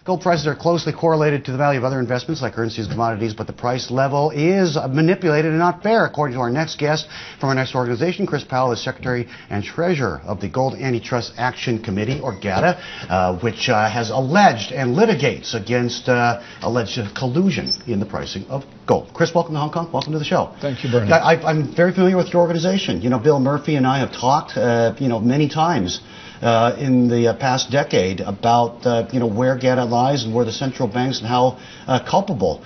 Gold prices are closely correlated to the value of other investments like currencies and commodities, but the price level is manipulated and not fair, according to our next guest from our next organization. Chris Powell is Secretary and Treasurer of the Gold Antitrust Action Committee, or GATA, which has alleged and litigates against alleged collusion in the pricing of gold. Chris, welcome to Hong Kong. Welcome to the show. Thank you, Bernie. I'm very familiar with your organization. Bill Murphy and I have talked, many times in the past decade about, where GATA lies and where the central banks and how culpable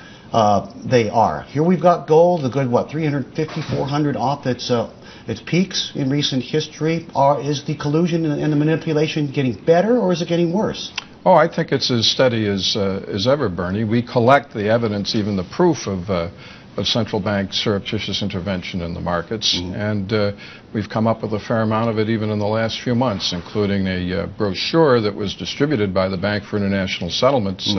they are. Here we've got gold, a good, 350, 400 off its peaks in recent history. Is the collusion and the manipulation getting better, or is it getting worse? Oh, I think it's as steady as ever, Bernie. We collect the evidence, even the proof of central bank surreptitious intervention in the markets, and we've come up with a fair amount of it even in the last few months, including a brochure that was distributed by the Bank for International Settlements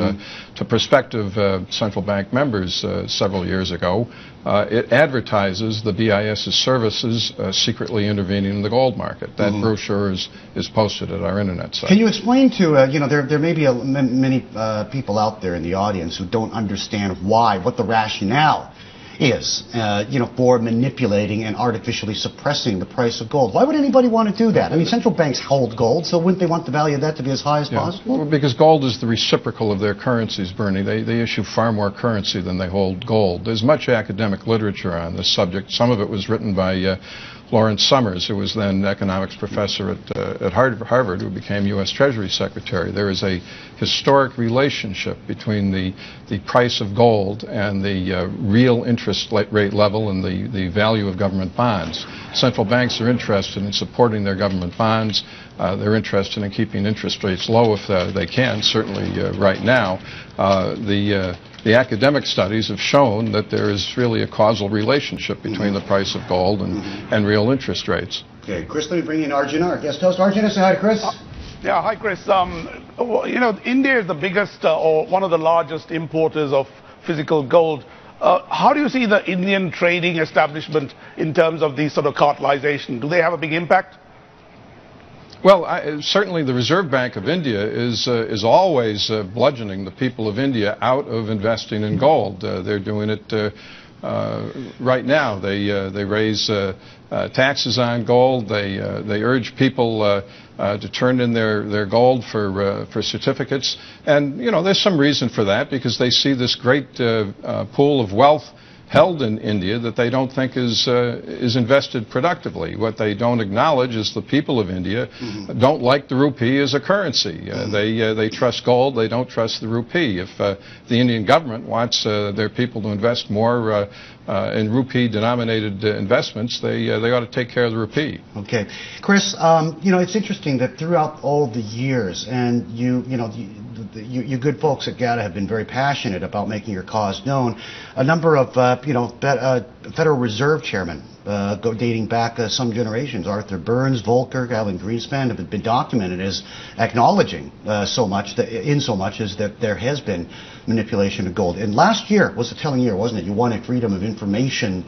to prospective central bank members several years ago. It advertises the BIS's services secretly intervening in the gold market. That brochure is posted at our internet site. Can you explain to, there may be many people out there in the audience who don't understand what the rationale is, for manipulating and artificially suppressing the price of gold. Why would anybody want to do that? I mean, central banks hold gold, so wouldn't they want the value of that to be as high as possible? Well, because gold is the reciprocal of their currencies, Bernie. They issue far more currency than they hold gold. There's much academic literature on this subject. Some of it was written by Lawrence Summers, who was then economics professor at Harvard, who became U.S. Treasury Secretary. There is a historic relationship between the price of gold and the real interest rate level and the value of government bonds. Central banks are interested in supporting their government bonds. They're interested in keeping interest rates low if they can, certainly right now. The academic studies have shown that there is really a causal relationship between the price of gold and real interest rates. Okay, Chris, let me bring in Arjun, our guest host. Arjun, say hi to Chris. Yeah, hi, Chris. India is the biggest or one of the largest importers of physical gold. How do you see the Indian trading establishment in terms of the sort of cartelization? Do they have a big impact? Well, certainly the Reserve Bank of India is always bludgeoning the people of India out of investing in gold. They're doing it right now. They raise taxes on gold. They urge people to turn in their gold for certificates. And there's some reason for that, because they see this great pool of wealth held in India that they don't think is invested productively. What they don't acknowledge is the people of India don't like the rupee as a currency. They trust gold. They don't trust the rupee. If the Indian government wants their people to invest more in rupee-denominated investments, they ought to take care of the rupee. Okay, Chris. It's interesting that throughout all the years, and you good folks at GATA have been very passionate about making your cause known. A number of Federal Reserve chairmen dating back some generations, Arthur Burns, Volcker, Alan Greenspan, have been documented as acknowledging so much as that there has been manipulation of gold. And last year was a telling year, wasn't it? You won a Freedom of Information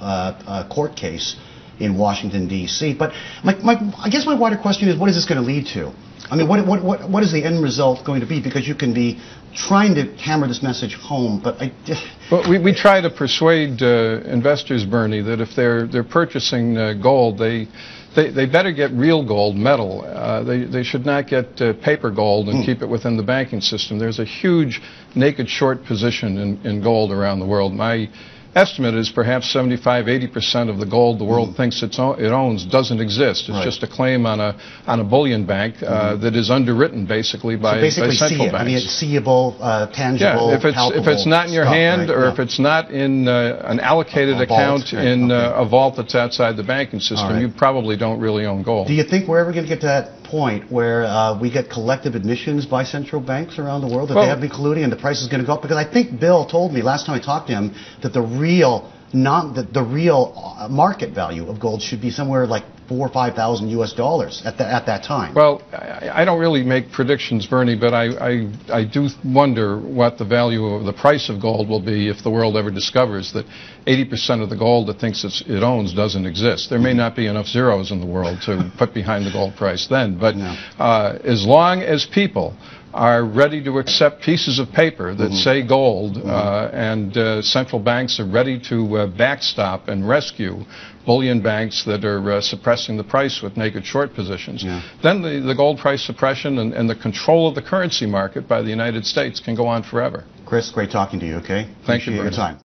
court case in Washington, D.C. But I guess my wider question is, what is this going to lead to? I mean, what is the end result going to be? Because you can be trying to hammer this message home, but well, we try to persuade investors, Bernie, that if they're purchasing gold, they better get real gold, metal. They should not get paper gold and keep it within the banking system. There's a huge naked short position in gold around the world. My estimate is perhaps 75–80% of the gold the world thinks it owns doesn't exist. It's just a claim on a bullion bank that is underwritten basically by central banks. I mean, it's seeable, tangible, if it's not in your hand, or if it's not in an allocated account in a vault that's outside the banking system, you probably don't really own gold. Do you think we're ever going to get to that point where we get collective admissions by central banks around the world that they have been colluding and the price is going to go up? Because I think Bill told me last time I talked to him that the real market value of gold should be somewhere like $4,000 or $5,000 US at that time. Well, I don't really make predictions, Bernie, but I do wonder what the value of the price of gold will be if the world ever discovers that 80% of the gold it thinks it owns doesn't exist. There may not be enough zeros in the world to put behind the gold price then, but as long as people are ready to accept pieces of paper that say gold, and central banks are ready to backstop and rescue bullion banks that are suppressing the price with naked short positions, then the gold price suppression and the control of the currency market by the United States can go on forever. Chris, great talking to you, okay? Thank you for your time.